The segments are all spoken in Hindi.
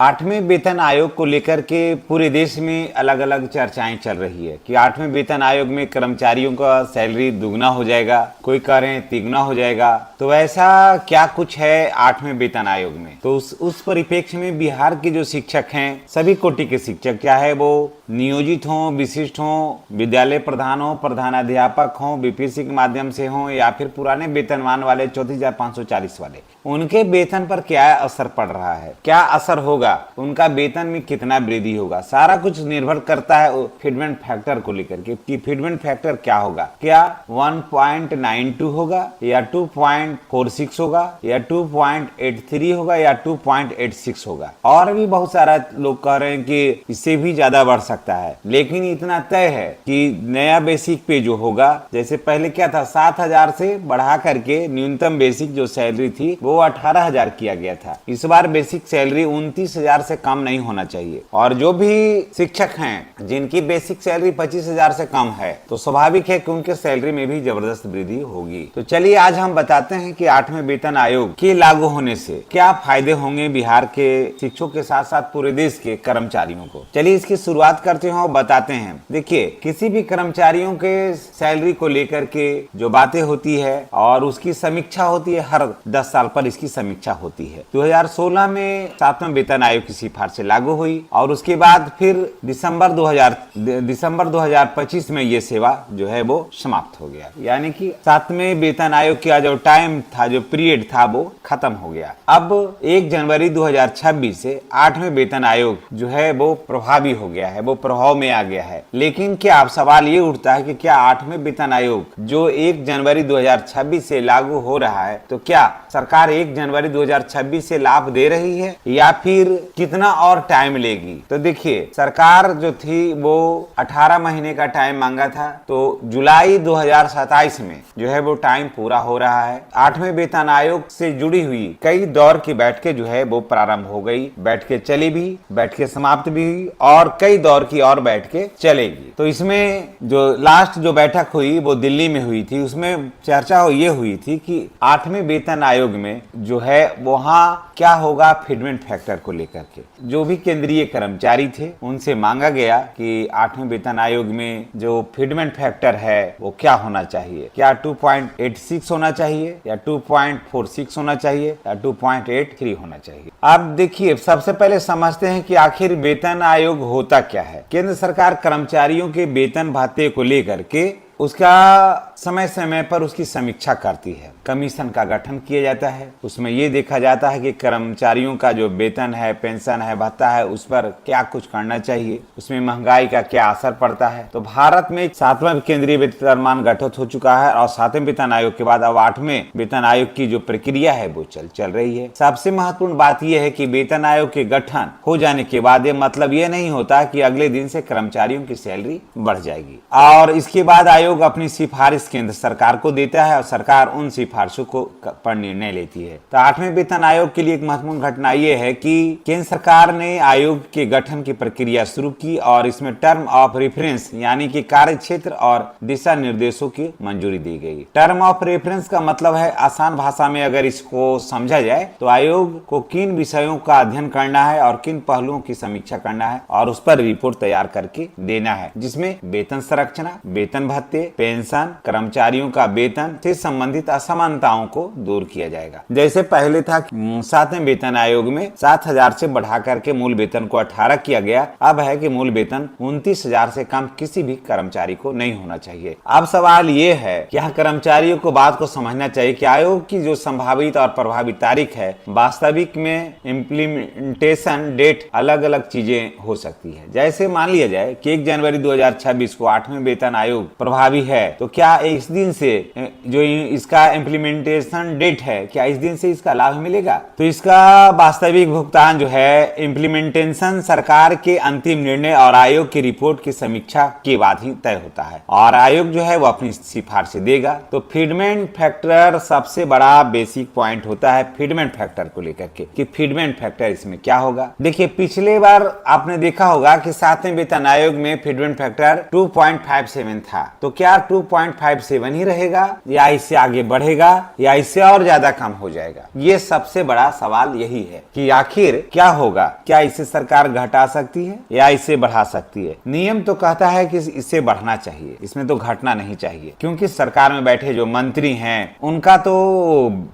आठवें वेतन आयोग को लेकर के पूरे देश में अलग अलग चर्चाएं चल रही है कि आठवें वेतन आयोग में कर्मचारियों का सैलरी दुगना हो जाएगा, कोई कह रहे हैं तिगुना हो जाएगा। तो ऐसा क्या कुछ है आठवें वेतन आयोग में? तो उस परिप्रेक्ष्य में बिहार के जो शिक्षक हैं, सभी कोटि के शिक्षक, चाहे वो नियोजित हों, विशिष्ट हों, विद्यालय प्रधान हों, प्रधानाध्यापक हों, बीपीएससी के माध्यम से हों, या फिर पुराने वेतनमान वाले 34,540 वाले, उनके वेतन पर क्या असर पड़ रहा है, क्या असर होगा, उनका वेतन में कितना वृद्धि होगा, सारा कुछ निर्भर करता है फिटमेंट फैक्टर को लेकर के कि फिटमेंट फैक्टर क्या होगा, क्या 1.92 होगा या 2.46 होगा या 2.83 होगा या 2.86 होगा। और भी बहुत सारा लोग कह रहे हैं कि इससे भी ज्यादा बढ़ सकता है, लेकिन इतना तय है कि नया बेसिक पे जो होगा, जैसे पहले क्या था 7,000 से बढ़ा करके न्यूनतम बेसिक जो सैलरी थी वो 18,000 किया गया था। इस बार बेसिक सैलरी 29,000 से कम नहीं होना चाहिए। और जो भी शिक्षक हैं जिनकी बेसिक सैलरी 25,000 से कम है, तो स्वाभाविक है कि उनके सैलरी में भी जबरदस्त वृद्धि होगी। तो चलिए आज हम बताते हैं कि आठवें वेतन आयोग के लागू होने से क्या फायदे होंगे बिहार के शिक्षकों के साथ साथ पूरे देश के कर्मचारियों को। चलिए इसकी शुरुआत करते हैं और बताते हैं। देखिए, किसी भी कर्मचारियों के सैलरी को लेकर के जो बातें होती है और उसकी समीक्षा होती है, हर 10 साल पर इसकी समीक्षा होती है। 2016 में सातवां वेतन आयोग की सिफारिश लागू हुई और उसके बाद फिर दिसंबर 2025 में ये सेवा जो है वो समाप्त हो गया, यानी कि सातवें वेतन आयोग का जो टाइम था, जो पीरियड था, वो खत्म हो गया। अब 1 जनवरी 2026 से आठवें वेतन आयोग जो है वो प्रभावी हो गया है, वो प्रभाव में आ गया है। लेकिन क्या अब सवाल ये उठता है कि क्या आठवें वेतन आयोग जो 1 जनवरी 2026 से लागू हो रहा है, तो क्या सरकार 1 जनवरी 2026 से लाभ दे रही है या फिर कितना और टाइम लेगी? तो देखिए, सरकार जो थी वो 18 महीने का टाइम मांगा था, तो जुलाई 2027 में जो है वो टाइम पूरा हो रहा है। आठवें वेतन आयोग से जुड़ी हुई कई दौर की बैठकें जो है वो प्रारंभ हो गई, बैठकें चली भी, बैठकें समाप्त भी हुई और कई दौर की और बैठकें चलेगी। तो इसमें जो लास्ट जो बैठक हुई वो दिल्ली में हुई थी, उसमें चर्चा ये हुई थी कि आठवें वेतन आयोग में जो है वहां क्या होगा फिटमेंट फैक्टर को लेकर के। जो भी केंद्रीय कर्मचारी थे उनसे मांगा गया कि आठवें वेतन आयोग में जो फिटमेंट फैक्टर है वो क्या होना चाहिए, क्या 2.86 होना चाहिए या 2.46 होना चाहिए या 2.83 होना चाहिए। अब देखिए, सबसे पहले समझते हैं कि आखिर वेतन आयोग होता क्या है। केंद्र सरकार कर्मचारियों के वेतन भत्ते को लेकर के उसका समय समय पर उसकी समीक्षा करती है। कमीशन का गठन किया जाता है, उसमें ये देखा जाता है कि कर्मचारियों का जो वेतन है, पेंशन है, भत्ता है, उस पर क्या कुछ करना चाहिए, उसमें महंगाई का क्या असर पड़ता है। तो भारत में सातवां केंद्रीय वेतनमान गठित हो चुका है और सातवें वेतन आयोग के बाद अब आठवें वेतन आयोग की जो प्रक्रिया है वो चल रही है। सबसे महत्वपूर्ण बात यह है कि वेतन आयोग के गठन हो जाने के बाद ये मतलब ये नहीं होता कि अगले दिन से कर्मचारियों की सैलरी बढ़ जाएगी। और इसके बाद आयोग अपनी सिफारिश केंद्र सरकार को देता है और सरकार उन सिफारिशों को पर निर्णय लेती है। तो आठवें वेतन आयोग के लिए एक महत्वपूर्ण घटना यह है कि केंद्र सरकार ने आयोग के गठन की प्रक्रिया शुरू की और इसमें टर्म ऑफ रेफरेंस यानी कि कार्य क्षेत्र और दिशा निर्देशों की मंजूरी दी गई। टर्म ऑफ रेफरेंस का मतलब है, आसान भाषा में अगर इसको समझा जाए तो आयोग को किन विषयों का अध्ययन करना है और किन पहलुओं की समीक्षा करना है और उस पर रिपोर्ट तैयार करके देना है, जिसमें वेतन संरचना, वेतन भत्ते, पेंशन, कर्मचारियों का वेतन से संबंधित असमानताओं को दूर किया जाएगा। जैसे पहले था सातवें वेतन आयोग में 7,000 से बढ़ा करके मूल वेतन को 18 किया गया, अब है कि मूल वेतन 29,000 से कम किसी भी कर्मचारी को नहीं होना चाहिए। अब सवाल ये है कि यहाँ कर्मचारियों को बात को समझना चाहिए कि आयोग की जो संभावित और प्रभावी तारीख है, वास्तविक में इम्प्लीमेंटेशन डेट अलग अलग चीजें हो सकती है। जैसे मान लिया जाए कि 1 जनवरी 2026 को आठवें वेतन आयोग प्रभावी है, तो क्या इस दिन से जो इसका इम्प्लीमेंटेशन डेट है, क्या इस दिन से इसका लाभ मिलेगा? तो इसका वास्तविक भुगतान जो है इम्प्लीमेंटेशन सरकार के अंतिम निर्णय और आयोग की रिपोर्ट की समीक्षा के बाद ही तय होता है और आयोग जो है वो अपनी सिफारिश देगा। तो फीडमेंट फैक्टर सबसे बड़ा बेसिक पॉइंट होता है फीडमेंट फैक्टर को लेकर के कि फीडमेंट फैक्टर इसमें क्या होगा। देखिए, पिछले बार आपने देखा होगा कि सातवें वेतन आयोग में फीडमेंट फैक्टर 2.57 था, तो क्या 2.57 ही रहेगा या इससे आगे बढ़ेगा या इससे और ज्यादा कम हो जाएगा? ये सबसे बड़ा सवाल यही है कि आखिर क्या होगा। क्या इसे सरकार घटा सकती है या इसे बढ़ा सकती है? नियम तो कहता है कि इससे बढ़ना चाहिए, इसमें तो घटना नहीं चाहिए, क्योंकि सरकार में बैठे जो मंत्री हैं उनका तो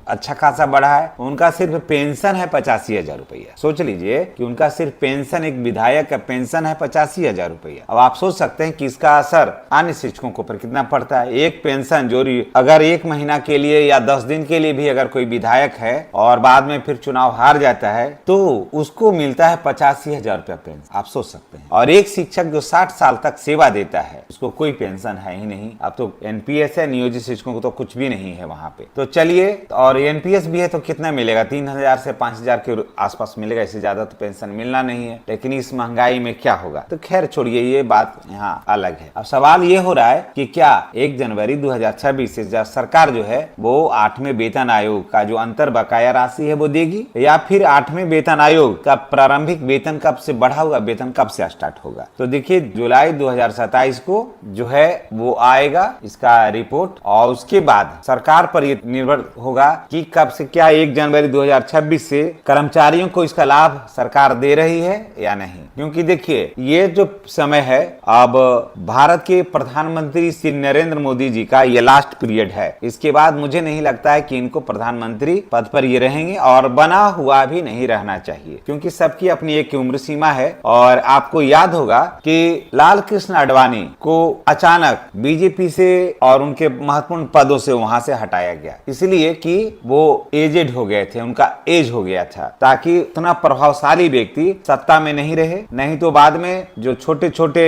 अच्छा खासा बढ़ा है। उनका सिर्फ पेंशन है 85,000 रुपया। सोच लीजिए कि उनका सिर्फ पेंशन, एक विधायक का पेंशन है 85,000 रुपया। अब आप सोच सकते हैं कि इसका असर अन्य शिक्षकों को पर कितना पड़ता है। एक पेंशन जो अगर 1 महीना के लिए या 10 दिन के लिए भी अगर कोई विधायक है और बाद में फिर चुनाव हार जाता है तो उसको मिलता है 85,000 रुपया पेंशन। आप सोच सकते हैं। और एक शिक्षक जो 60 साल तक सेवा देता है उसको कोई पेंशन है ही नहीं। अब तो एनपीएस है, नियोजित शिक्षकों को तो कुछ भी नहीं है वहां पे। तो चलिए, और एनपीएस भी है तो कितना मिलेगा? 3,000 से 5,000 के आसपास मिलेगा, इससे ज्यादा तो पेंशन मिलना नहीं है। लेकिन इस महंगाई में क्या होगा? तो खैर छोड़िए, ये बात यहाँ अलग है। अब सवाल ये हो रहा है कि क्या 1 जनवरी 2026 से सरकार जो है वो 8वें वेतन आयोग का जो अंतर बकाया राशि है वो देगी, या फिर 8वें वेतन आयोग का प्रारंभिक वेतन कब से बढ़ा हुआ वेतन कब से स्टार्ट होगा? तो देखिए, जुलाई 2027 को जो है वो आएगा इसका रिपोर्ट, और उसके बाद सरकार पर ये निर्भर होगा कि कब से, क्या 1 जनवरी 2026 से कर्मचारियों को इसका लाभ सरकार दे रही है या नहीं। क्योंकि देखिए, ये जो समय है, अब भारत के प्रधानमंत्री श्री नरेंद्र मोदी जी का ये लास्ट पीरियड है। इसके बाद मुझे नहीं लगता है कि इनको प्रधानमंत्री पद पर ये रहेंगे, और बना हुआ भी नहीं रहना चाहिए, क्योंकि सबकी अपनी एक उम्र सीमा है। और आपको याद होगा कि लाल कृष्ण आडवाणी को अचानक बीजेपी से और उनके महत्वपूर्ण पदों से वहां से हटाया गया, इसलिए कि वो एजेड हो गए थे, उनका एज हो गया था, ताकि उतना प्रभावशाली व्यक्ति सत्ता में नहीं रहे। नहीं तो बाद में जो छोटे छोटे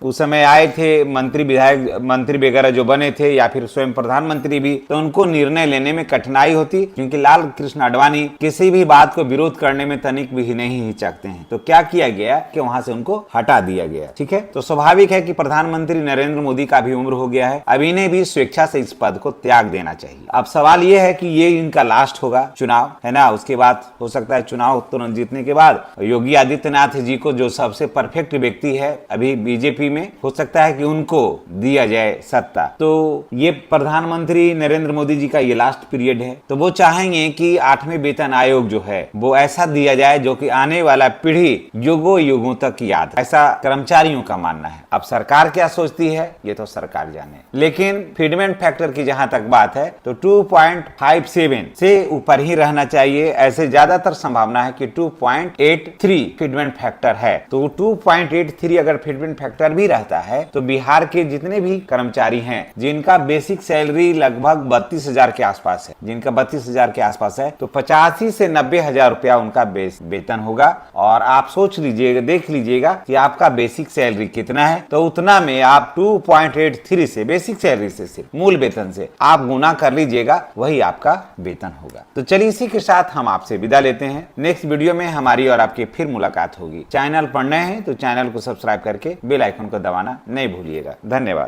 उस समय आए थे मंत्री, विधायक, मंत्री वगैरह जो बने थे, या फिर स्वयं प्रधानमंत्री भी, तो उनको निर्णय लेने में कठिनाई होती, क्योंकि लाल कृष्ण आडवाणी किसी भी बात को विरोध करने में तनिक भी नहीं हिचकते हैं। तो क्या किया गया कि वहां से उनको हटा दिया गया। ठीक है, तो स्वाभाविक है कि प्रधानमंत्री नरेंद्र मोदी का भी उम्र हो गया है, अब इन्हें भी स्वेच्छा से इस पद को त्याग देना चाहिए। अब सवाल यह है कि ये इनका लास्ट होगा चुनाव, है ना। उसके बाद हो सकता है चुनाव तुरंत जीतने के बाद योगी आदित्यनाथ जी को, जो सबसे परफेक्ट व्यक्ति है अभी बीजेपी में, हो सकता है कि उनको दिया जाए सत्ता। तो ये प्रधानमंत्री नरेंद्र मोदी जी का ये लास्ट पीरियड है, तो वो चाहेंगे कि 8वें वेतन आयोग जो है वो ऐसा दिया जाए जो कि आने वाला पीढ़ी युगों युगों तक याद, ऐसा कर्मचारियों का मानना है। अब सरकार क्या सोचती है ये तो सरकार जाने, लेकिन फीडमेंट फैक्टर की जहां तक बात है तो 2.57 से ऊपर ही रहना चाहिए। ऐसे ज्यादातर संभावना है कि 2.83 फीडमेंट फैक्टर है। तो 2.83 अगर फीडमेंट फैक्टर भी रहता है तो बिहार के जितने भी कर्मचारी हैं जिनका बेसिक सैलरी लगभग 32,000 के आसपास है, जिनका 32,000 के आसपास है, तो 85 से 90,000 रुपया उनका वेतन होगा। और आप सोच लीजिएगा, देख लीजिएगा कि आपका बेसिक सैलरी कितना है, तो उतना में आप 2.83 से, बेसिक सैलरी से, सिर्फ मूल वेतन से आप गुना कर लीजिएगा, वही आपका वेतन होगा। तो चलिए, इसी के साथ हम आपसे विदा लेते हैं। नेक्स्ट वीडियो में हमारी और आपकी फिर मुलाकात होगी। चैनल पर नए हैं तो चैनल को सब्सक्राइब करके बेल आइकन को दबाना नहीं भूलिएगा। धन्यवाद।